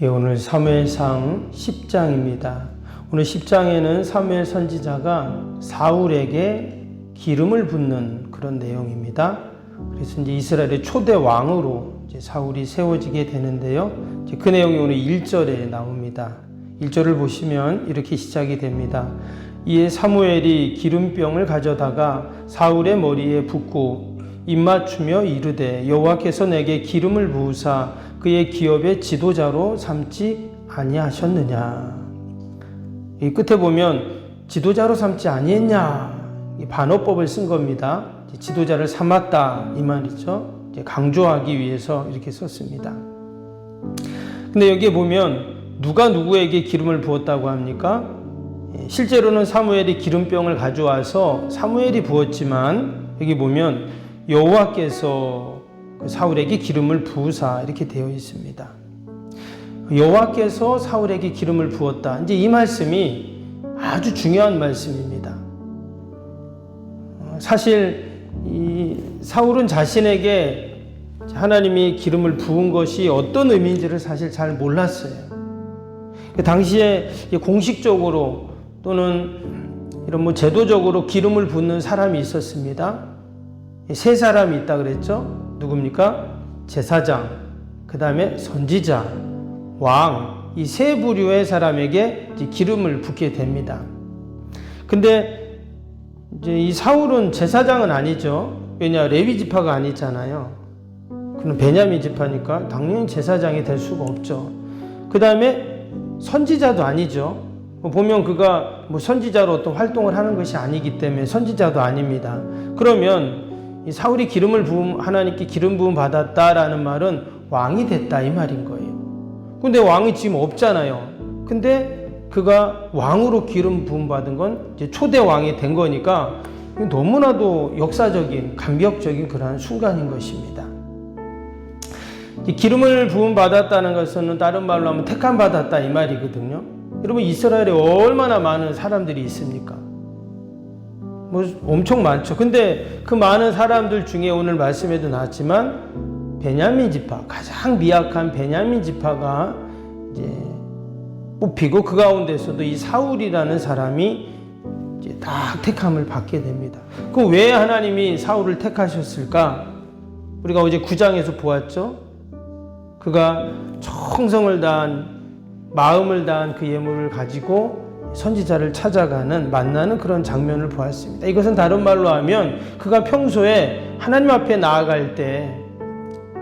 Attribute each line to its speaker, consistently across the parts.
Speaker 1: 예, 오늘 사무엘상 10장입니다. 오늘 10장에는 사무엘 선지자가 사울에게 기름을 붓는 그런 내용입니다. 그래서 이제 이스라엘의 초대 왕으로 이제 사울이 세워지게 되는데요. 이제 그 내용이 오늘 1절에 나옵니다. 1절을 보시면 이렇게 시작이 됩니다. 이에 사무엘이 기름병을 가져다가 사울의 머리에 붓고 입맞추며 이르되 여호와께서 내게 기름을 부으사 그의 기업의 지도자로 삼지 아니하셨느냐. 이 끝에 보면 지도자로 삼지 아니했냐, 이 반어법을 쓴 겁니다. 지도자를 삼았다 이 말이죠. 강조하기 위해서 이렇게 썼습니다. 근데 여기에 보면 누가 누구에게 기름을 부었다고 합니까? 실제로는 사무엘이 기름병을 가져와서 사무엘이 부었지만 여기 보면 여호와께서 사울에게 기름을 부으사 이렇게 되어 있습니다. 여호와께서 사울에게 기름을 부었다. 이제 이 말씀이 아주 중요한 말씀입니다. 사실 이 사울은 자신에게 하나님이 기름을 부은 것이 어떤 의미인지를 사실 잘 몰랐어요. 당시에 공식적으로 또는 이런 제도적으로 기름을 붓는 사람이 있었습니다. 세 사람이 있다 그랬죠. 누굽니까? 제사장, 그 다음에 선지자, 왕, 이 세 부류의 사람에게 기름을 붓게 됩니다. 근데 이제 이 사울은 제사장은 아니죠. 왜냐, 레위 지파가 아니잖아요. 그는 베냐민 지파니까 당연히 제사장이 될 수가 없죠. 그 다음에 선지자도 아니죠. 보면 그가 선지자로 어떤 활동을 하는 것이 아니기 때문에 선지자도 아닙니다. 그러면 이 사울이 하나님께 기름 부음 받았다라는 말은 왕이 됐다 이 말인 거예요. 근데 왕이 지금 없잖아요. 근데 그가 왕으로 기름 부음 받은 건 이제 초대 왕이 된 거니까 너무나도 역사적인, 감격적인 그러한 순간인 것입니다. 기름을 부음 받았다는 것은 다른 말로 하면 택함 받았다 이 말이거든요. 여러분, 이스라엘에 얼마나 많은 사람들이 있습니까? 엄청 많죠. 근데 그 많은 사람들 중에 오늘 말씀에도 나왔지만 베냐민 지파, 가장 미약한 베냐민 지파가 이제 뽑히고 그 가운데서도 이 사울이라는 사람이 이제 딱 택함을 받게 됩니다. 그 왜 하나님이 사울을 택하셨을까? 우리가 어제 9장에서 보았죠. 그가 정성을 다한, 마음을 다한 그 예물을 가지고 선지자를 찾아가는, 만나는 그런 장면을 보았습니다. 이것은 다른 말로 하면 그가 평소에 하나님 앞에 나아갈 때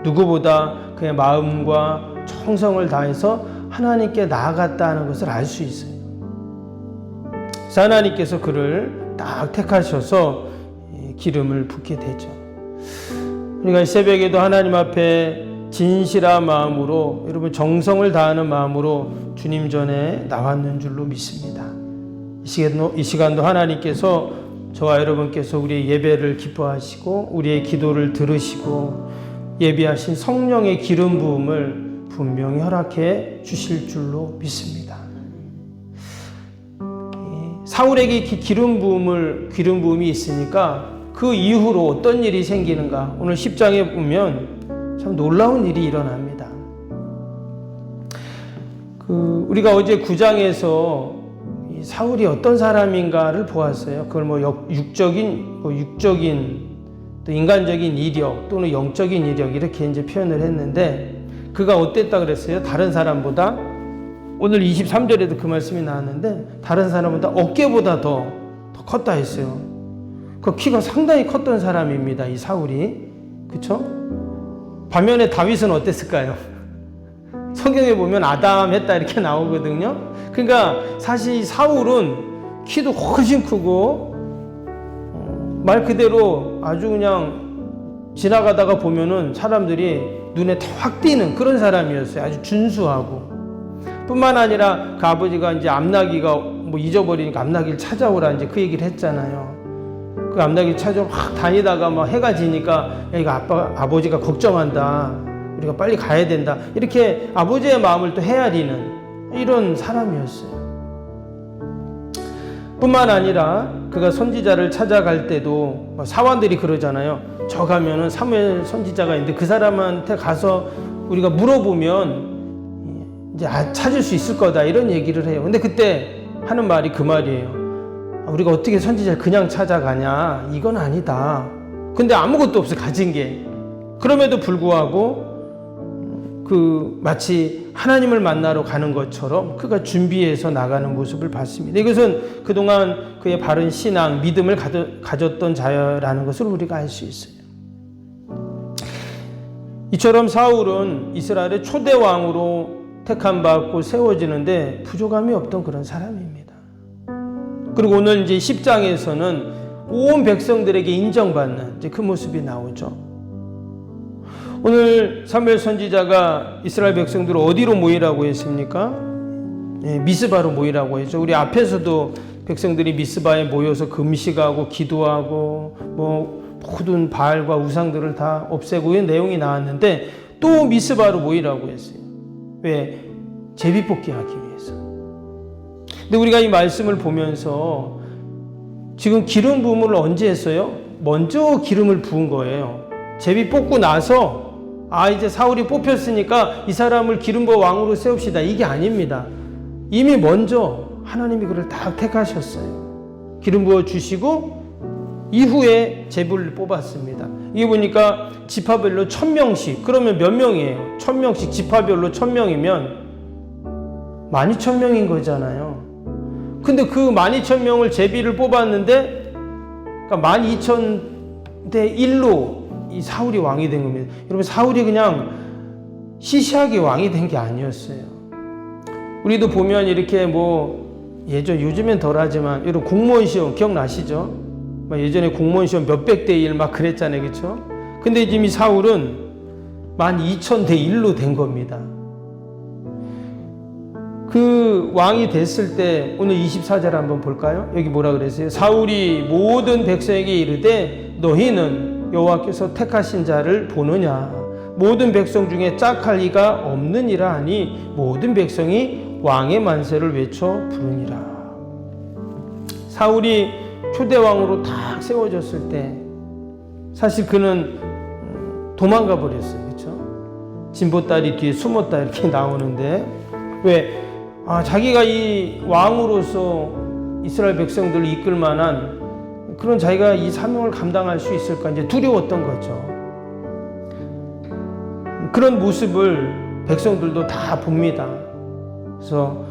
Speaker 1: 누구보다 그의 마음과 정성을 다해서 하나님께 나아갔다는 것을 알 수 있어요. 그래서 하나님께서 그를 딱 택하셔서 기름을 붓게 되죠. 우리가 새벽에도 하나님 앞에 진실한 마음으로, 여러분 정성을 다하는 마음으로 주님 전에 나왔는 줄로 믿습니다. 이 시간도 하나님께서 저와 여러분께서 우리의 예배를 기뻐하시고 우리의 기도를 들으시고 예비하신 성령의 기름 부음을 분명히 허락해 주실 줄로 믿습니다. 사울에게 기름 부음이 있으니까 그 이후로 어떤 일이 생기는가? 오늘 10장에 보면 참 놀라운 일이 일어납니다. 우리가 어제 9장에서 사울이 어떤 사람인가를 보았어요. 그걸 육적인 또 인간적인 이력 또는 영적인 이력 이렇게 이제 표현을 했는데, 그가 어땠다 그랬어요? 다른 사람보다, 오늘 23절에도 그 말씀이 나왔는데 다른 사람보다 어깨보다 더 컸다 했어요. 그 키가 상당히 컸던 사람입니다, 이 사울이. 그렇죠? 반면에 다윗은 어땠을까요? 성경에 보면 아담했다 이렇게 나오거든요. 그러니까 사실 사울은 키도 훨씬 크고 말 그대로 아주 그냥 지나가다가 보면은 사람들이 눈에 확 띄는 그런 사람이었어요. 아주 준수하고. 뿐만 아니라 그 아버지가 이제 암나귀가 잊어버리니까 암나귀를 찾아오라 이제 그 얘기를 했잖아요. 그 암나귀를 찾아오러 막 다니다가 막 해가 지니까 야, 이거 아버지가 걱정한다. 우리가 빨리 가야 된다. 이렇게 아버지의 마음을 또 헤아리는 이런 사람이었어요. 뿐만 아니라 그가 선지자를 찾아갈 때도 사원들이 그러잖아요. 저 가면은 사무엘 선지자가 있는데 그 사람한테 가서 우리가 물어보면 이제 찾을 수 있을 거다 이런 얘기를 해요. 근데 그때 하는 말이 그 말이에요. 우리가 어떻게 선지자를 그냥 찾아가냐? 이건 아니다. 근데 아무것도 없어 가진 게. 그럼에도 불구하고 마치 하나님을 만나러 가는 것처럼 그가 준비해서 나가는 모습을 봤습니다. 이것은 그동안 그의 바른 신앙, 믿음을 가졌던 자라는 것을 우리가 알 수 있어요. 이처럼 사울은 이스라엘의 초대 왕으로 택함받고 세워지는데 부족함이 없던 그런 사람입니다. 그리고 오늘 이제 10장에서는 온 백성들에게 인정받는 이제 그 모습이 나오죠. 오늘 사무엘 선지자가 이스라엘 백성들을 어디로 모이라고 했습니까? 미스바로 모이라고 했죠. 우리 앞에서도 백성들이 미스바에 모여서 금식하고 기도하고 모든 바알과 우상들을 다 없애고 이런 내용이 나왔는데 또 미스바로 모이라고 했어요. 왜? 제비뽑기 하기 위해서. 근데 우리가 이 말씀을 보면서 지금 기름 부음을 언제 했어요? 먼저 기름을 부은 거예요. 제비 뽑고 나서 이제 사울이 뽑혔으니까 이 사람을 기름 부어 왕으로 세웁시다. 이게 아닙니다. 이미 먼저 하나님이 그를 다 택하셨어요. 기름 부어 주시고 이후에 제비를 뽑았습니다. 이게 보니까 지파별로 1000명씩. 그러면 몇 명이에요? 1000명씩 지파별로 1000명이면 12000명인 거잖아요. 근데 그 12000명을 제비를 뽑았는데 그러니까 12000대 1로 이 사울이 왕이 된 겁니다. 여러분 사울이 그냥 시시하게 왕이 된 게 아니었어요. 우리도 보면 이렇게 요즘엔 덜하지만 여러분 공무원 시험 기억나시죠? 예전에 공무원 시험 몇백 대 1 막 그랬잖아요. 그렇죠? 근데 이미 사울은 12000대 1로 된 겁니다. 그 왕이 됐을 때 오늘 24절 한번 볼까요? 여기 뭐라 그랬어요? 사울이 모든 백성에게 이르되 너희는 여호와께서 택하신 자를 보느냐? 모든 백성 중에 짝할 이가 없느니라 하니 모든 백성이 왕의 만세를 외쳐 부르니라. 사울이 초대왕으로 딱 세워졌을 때 사실 그는 도망가 버렸어요. 그렇죠? 진보딸이 뒤에 숨었다 이렇게 나오는데 왜? 자기가 이 왕으로서 이스라엘 백성들을 이끌 만한 그런 자기가 이 사명을 감당할 수 있을까 이제 두려웠던 거죠. 그런 모습을 백성들도 다 봅니다. 그래서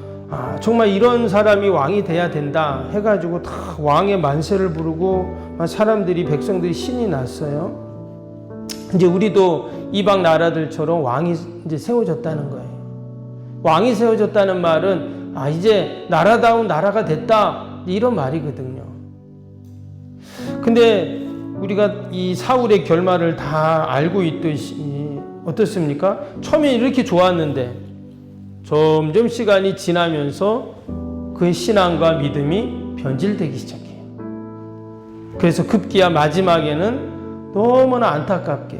Speaker 1: 정말 이런 사람이 왕이 돼야 된다 해가지고 다 왕의 만세를 부르고 사람들이 백성들이 신이 났어요. 이제 우리도 이방 나라들처럼 왕이 이제 세워졌다는 거예요. 왕이 세워졌다는 말은 이제 나라다운 나라가 됐다 이런 말이거든요. 근데 우리가 이 사울의 결말을 다 알고 있듯이 어떻습니까? 처음에 이렇게 좋았는데 점점 시간이 지나면서 그의 신앙과 믿음이 변질되기 시작해요. 그래서 급기야 마지막에는 너무나 안타깝게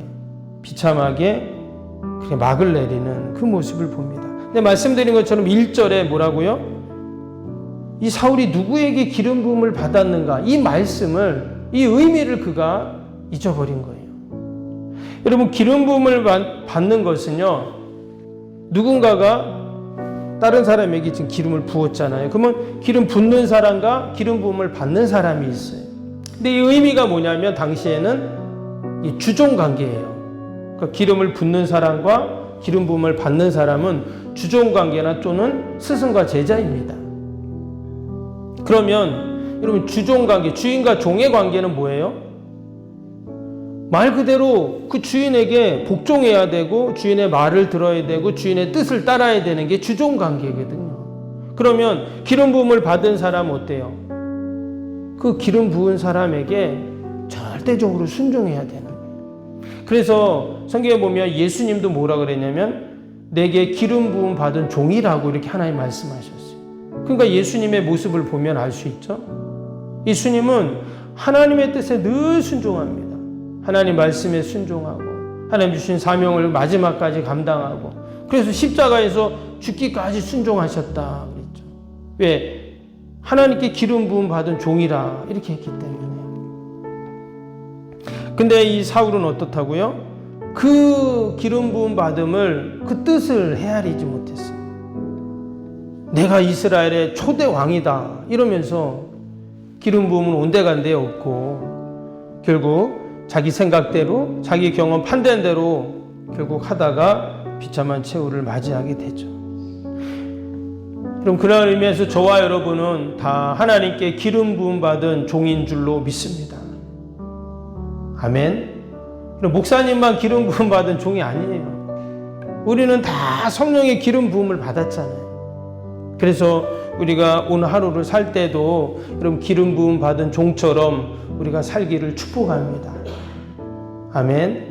Speaker 1: 비참하게 막을 내리는 그 모습을 봅니다. 근데 말씀드린 것처럼 1절에 뭐라고요? 이 사울이 누구에게 기름 부음을 받았는가? 이 말씀을, 이 의미를 그가 잊어버린 거예요. 여러분, 기름 부음을 받는 것은요, 누군가가 다른 사람에게 지금 기름을 부었잖아요. 그러면 기름 붓는 사람과 기름 부음을 받는 사람이 있어요. 근데 이 의미가 뭐냐면 당시에는 이 주종 관계예요. 그러니까 기름을 붓는 사람과 기름 부음을 받는 사람은 주종 관계나 또는 스승과 제자입니다. 그러면 여러분 주종 관계, 주인과 종의 관계는 뭐예요? 말 그대로 그 주인에게 복종해야 되고 주인의 말을 들어야 되고 주인의 뜻을 따라야 되는 게 주종 관계거든요. 그러면 기름 부음을 받은 사람은 어때요? 그 기름 부은 사람에게 절대적으로 순종해야 되는 거예요. 그래서 성경에 보면 예수님도 뭐라 그랬냐면 내게 기름 부음 받은 종이라고 이렇게 하나님 말씀하셨어요. 그러니까 예수님의 모습을 보면 알 수 있죠. 예수님은 하나님의 뜻에 늘 순종합니다. 하나님 말씀에 순종하고 하나님 주신 사명을 마지막까지 감당하고 그래서 십자가에서 죽기까지 순종하셨다 그랬죠. 왜? 하나님께 기름 부음 받은 종이라 이렇게 했기 때문에. 근데 이 사울은 어떻다고요? 그 기름 부음 받음을 그 뜻을 헤아리지 못했어요. 내가 이스라엘의 초대 왕이다 이러면서 기름 부음은 온데간데 없고 결국 자기 생각대로 자기 경험 판단대로 결국 하다가 비참한 최후를 맞이하게 되죠. 그럼 그런 의미에서 저와 여러분은 다 하나님께 기름 부음 받은 종인 줄로 믿습니다. 아멘. 그럼 목사님만 기름 부음 받은 종이 아니에요. 우리는 다 성령의 기름 부음을 받았잖아요. 그래서 우리가 오늘 하루를 살 때도 여러분 기름 부음 받은 종처럼 우리가 살기를 축복합니다. 아멘.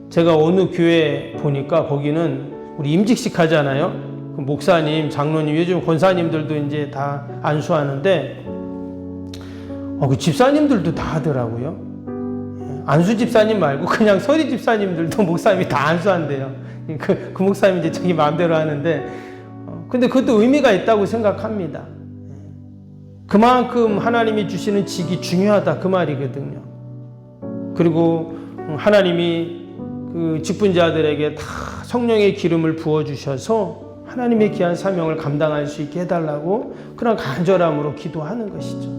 Speaker 1: 제가 어느 교회 보니까 거기는 우리 임직식 하잖아요. 그 목사님, 장로님, 요즘 권사님들도 이제 다 안수하는데 그 집사님들도 다 하더라고요. 안수 집사님 말고 그냥 서리 집사님들도 목사님이 다 안수한대요. 그 목사님이 이제 자기 마음대로 하는데 근데 그것도 의미가 있다고 생각합니다. 그만큼 하나님이 주시는 직이 중요하다 그 말이거든요. 그리고 하나님이 그 직분자들에게 다 성령의 기름을 부어주셔서 하나님의 귀한 사명을 감당할 수 있게 해달라고 그런 간절함으로 기도하는 것이죠.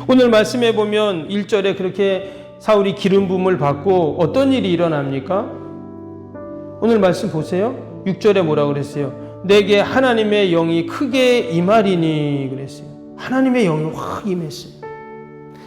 Speaker 1: 오늘 말씀해 보면 1절에 그렇게 사울이 기름 부음을 받고 어떤 일이 일어납니까? 오늘 말씀 보세요. 6절에 뭐라고 그랬어요? 내게 하나님의 영이 크게 임하리니 그랬어요. 하나님의 영이 확 임했어요.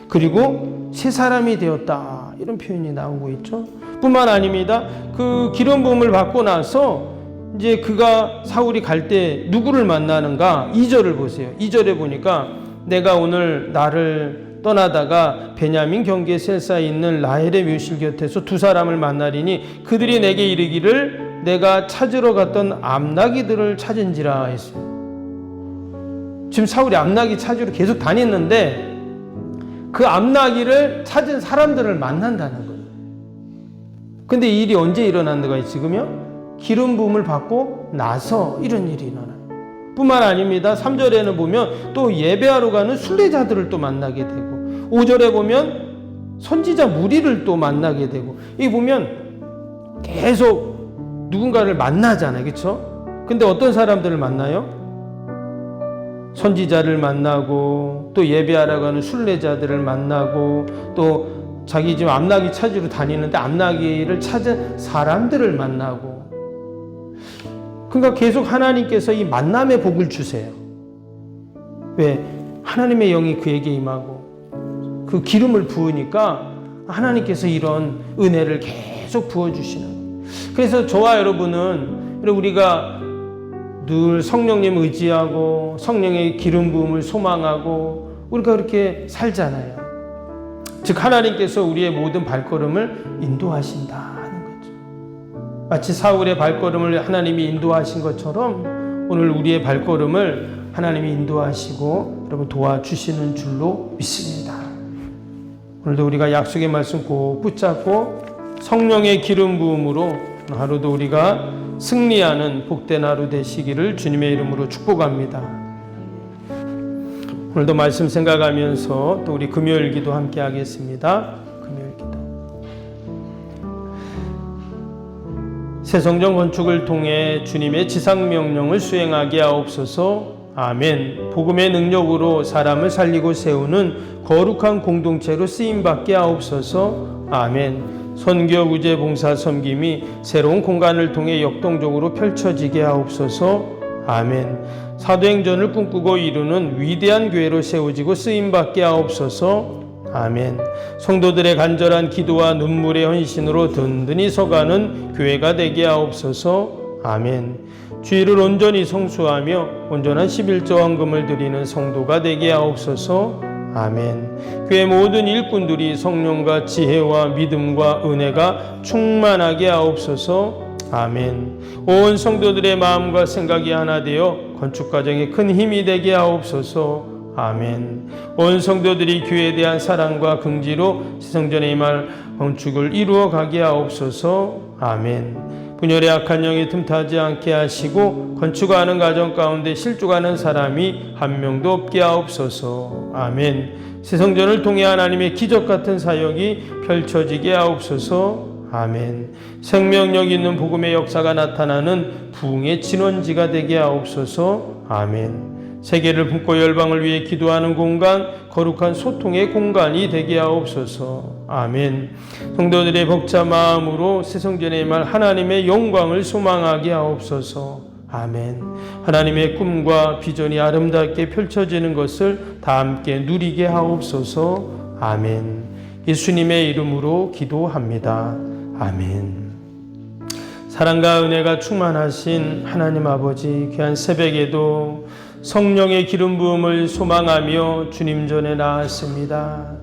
Speaker 1: 그리고 새 사람이 되었다 이런 표현이 나오고 있죠. 뿐만 아닙니다. 그 기름 부음을 받고 나서 이제 그가 사울이 갈 때 누구를 만나는가? 2절을 보세요. 2절에 보니까 내가 오늘 나를 떠나다가 베냐민 경계 셀사에 있는 라헬의 묘실 곁에서 두 사람을 만나리니 그들이 내게 이르기를 내가 찾으러 갔던 암나기들을 찾은지라 했어요. 지금 사울이 암나기 찾으러 계속 다녔는데 그 암나기를 찾은 사람들을 만난다는 거예요. 근데 이 일이 언제 일어났는가 지금요? 기름 부음을 받고 나서 이런 일이 일어나요. 뿐만 아닙니다. 3절에는 보면 또 예배하러 가는 순례자들을 또 만나게 되고 5절에 보면 선지자 무리를 또 만나게 되고 이 보면 계속 누군가를 만나잖아요. 그렇죠? 근데 어떤 사람들을 만나요? 선지자를 만나고 또 예배하러 가는 순례자들을 만나고 또 자기 지금 암나기 찾으러 다니는데 암나기를 찾은 사람들을 만나고 그러니까 계속 하나님께서 이 만남의 복을 주세요. 왜? 하나님의 영이 그에게 임하고 그 기름을 부으니까 하나님께서 이런 은혜를 계속 부어주시는 거예요. 그래서 저와 여러분은 우리가 늘 성령님 의지하고 성령의 기름 부음을 소망하고 우리가 그렇게 살잖아요. 즉 하나님께서 우리의 모든 발걸음을 인도하신다 하는 거죠. 마치 사울의 발걸음을 하나님이 인도하신 것처럼 오늘 우리의 발걸음을 하나님이 인도하시고 여러분 도와주시는 줄로 믿습니다. 오늘도 우리가 약속의 말씀 꼭 붙잡고 성령의 기름 부음으로 하루도 우리가 승리하는 복된 하루 되시기를 주님의 이름으로 축복합니다. 오늘도 말씀 생각하면서 또 우리 금요일 기도 함께 하겠습니다. 금요일 기도. 새 성전 건축을 통해 주님의 지상명령을 수행하게 하옵소서. 아멘. 복음의 능력으로 사람을 살리고 세우는 거룩한 공동체로 쓰임받게 하옵소서. 아멘. 선교, 구제, 봉사, 섬김이 새로운 공간을 통해 역동적으로 펼쳐지게 하옵소서. 아멘. 사도행전을 꿈꾸고 이루는 위대한 교회로 세워지고 쓰임받게 하옵소서. 아멘. 성도들의 간절한 기도와 눈물의 헌신으로 든든히 서가는 교회가 되게 하옵소서. 아멘. 주의를 온전히 성수하며 온전한 11조 헌금을 드리는 성도가 되게 하옵소서. 아멘. 교회 모든 일꾼들이 성령과 지혜와 믿음과 은혜가 충만하게 하옵소서. 아멘. 온 성도들의 마음과 생각이 하나 되어 건축 과정에 큰 힘이 되게 하옵소서. 아멘. 온 성도들이 교회에 대한 사랑과 긍지로 지성전에 임할 건축을 이루어 가게 하옵소서. 아멘. 분열의 악한 영이 틈타지 않게 하시고 건축하는 가정 가운데 실족하는 사람이 한 명도 없게 하옵소서. 아멘. 새 성전을 통해 하나님의 기적 같은 사역이 펼쳐지게 하옵소서. 아멘. 생명력 있는 복음의 역사가 나타나는 부흥의 진원지가 되게 하옵소서. 아멘. 세계를 품고 열방을 위해 기도하는 공간, 거룩한 소통의 공간이 되게 하옵소서. 아멘. 성도들의 벅찬 마음으로 새성전에 임할 하나님의 영광을 소망하게 하옵소서. 아멘. 하나님의 꿈과 비전이 아름답게 펼쳐지는 것을 다 함께 누리게 하옵소서. 아멘. 예수님의 이름으로 기도합니다. 아멘. 사랑과 은혜가 충만하신 하나님 아버지, 귀한 새벽에도 성령의 기름 부음을 소망하며 주님 전에 나왔습니다.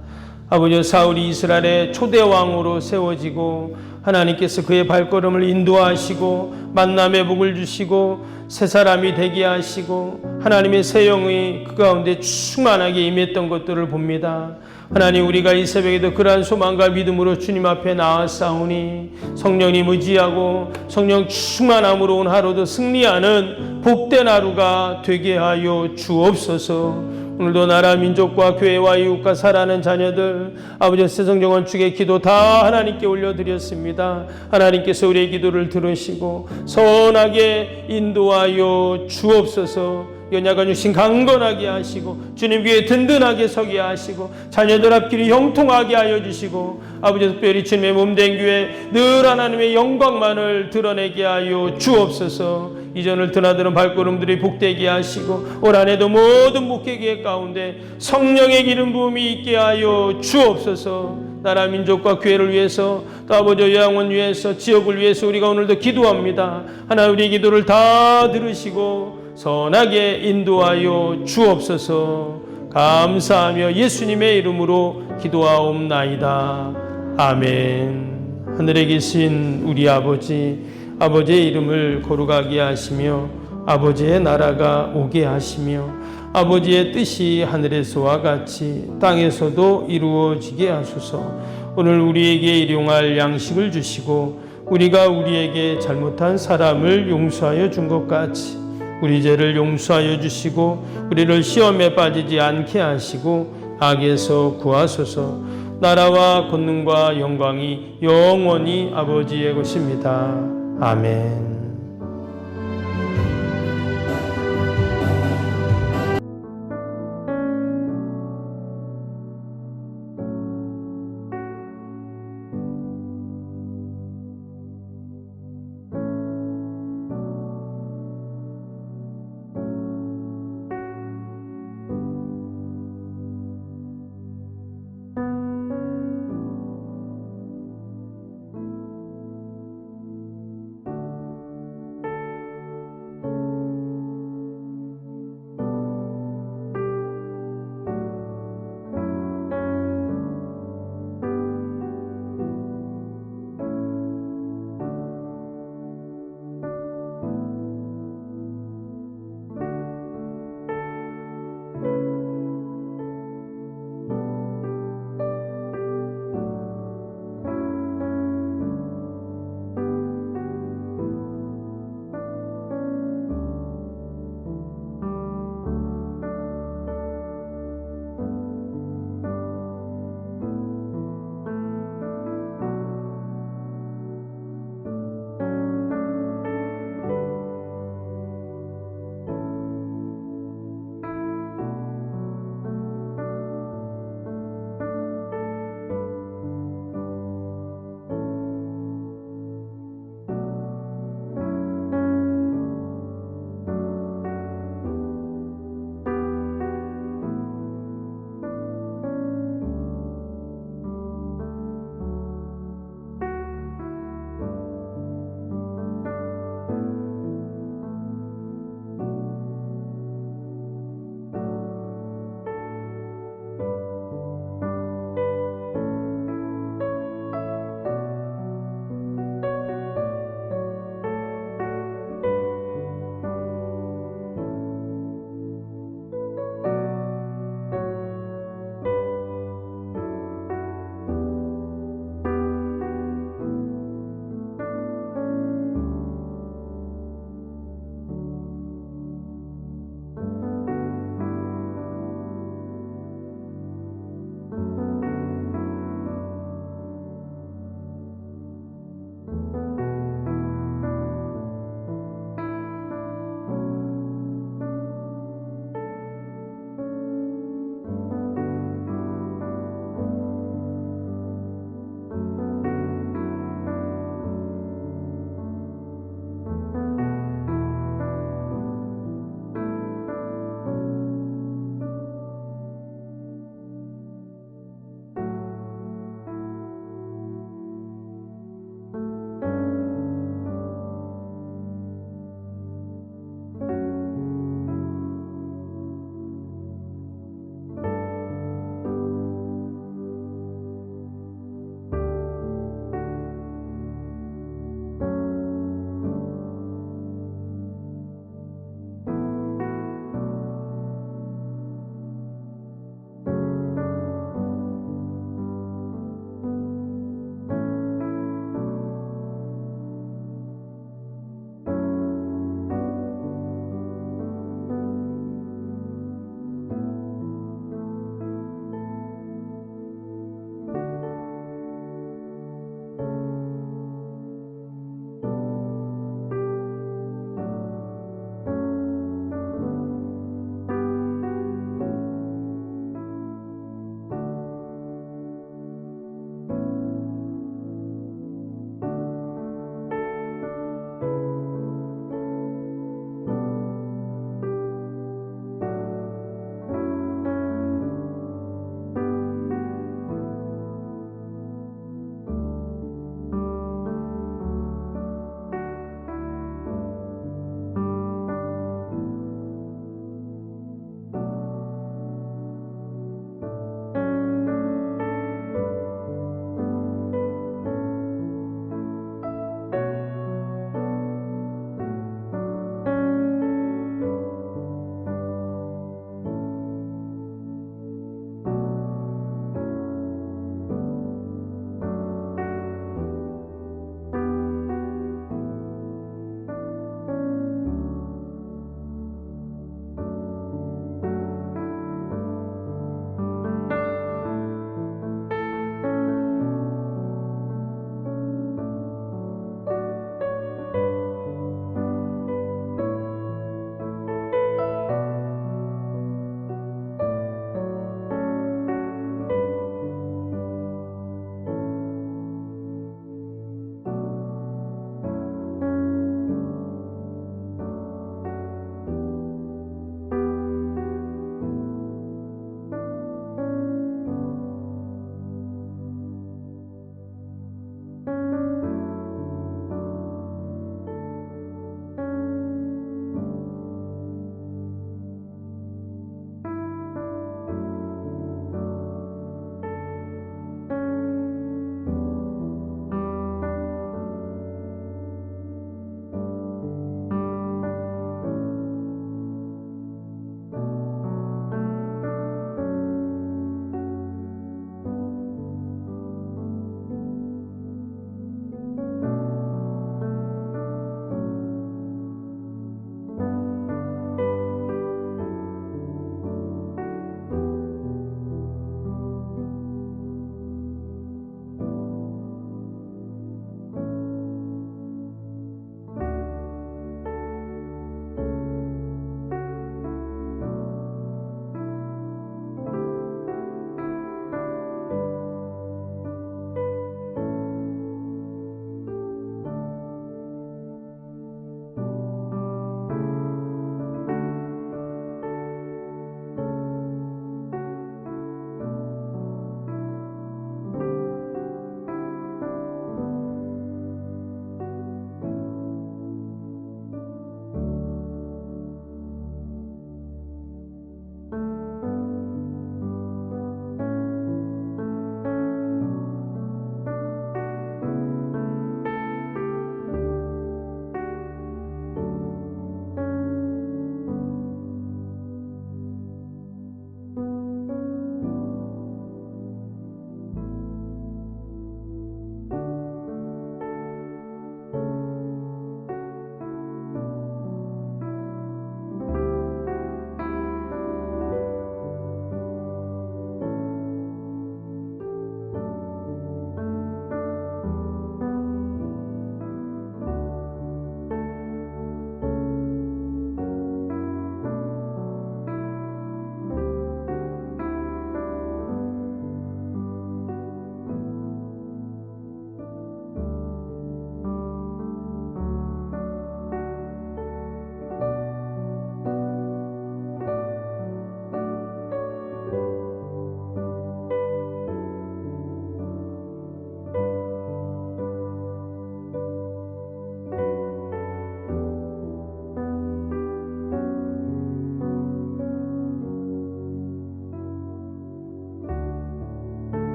Speaker 1: 아버지, 사울이 이스라엘의 초대 왕으로 세워지고 하나님께서 그의 발걸음을 인도하시고 만남의 복을 주시고 새 사람이 되게 하시고 하나님의 새 영이 그 가운데 충만하게 임했던 것들을 봅니다. 하나님, 우리가 이 새벽에도 그러한 소망과 믿음으로 주님 앞에 나아싸우니 성령님 의지하고 성령 충만함으로 온 하루도 승리하는 복된 하루가 되게 하여 주옵소서. 오늘도 나라 민족과 교회와 이웃과 살아가는 자녀들, 아버지 새성정 축의 기도 다 하나님께 올려드렸습니다. 하나님께서 우리의 기도를 들으시고 선하게 인도하여 주옵소서. 연약한 육신 강건하게 하시고 주님 위에 든든하게 서게 하시고 자녀들 앞길이 형통하게 하여 주시고 아버지, 특별히 주님의 몸된 교회 늘 하나님의 영광만을 드러내게 하여 주옵소서. 이전을 드나드는 발걸음들이 복되게 하시고 올 한해도 모든 목회계 가운데 성령의 기름 부음이 있게 하여 주옵소서. 나라 민족과 교회를 위해서 또 아버지 영혼 위해서 지역을 위해서 우리가 오늘도 기도합니다. 하나님, 우리의 기도를 다 들으시고 선하게 인도하여 주옵소서. 감사하며 예수님의 이름으로 기도하옵나이다. 아멘. 하늘에 계신 우리 아버지, 아버지의 이름을 거룩하게 하시며 아버지의 나라가 오게 하시며 아버지의 뜻이 하늘에서와 같이 땅에서도 이루어지게 하소서. 오늘 우리에게 일용할 양식을 주시고 우리가 우리에게 잘못한 사람을 용서하여 준 것 같이 우리 죄를 용서하여 주시고 우리를 시험에 빠지지 않게 하시고 악에서 구하소서. 나라와 권능과 영광이 영원히 아버지의 것입니다. 아멘.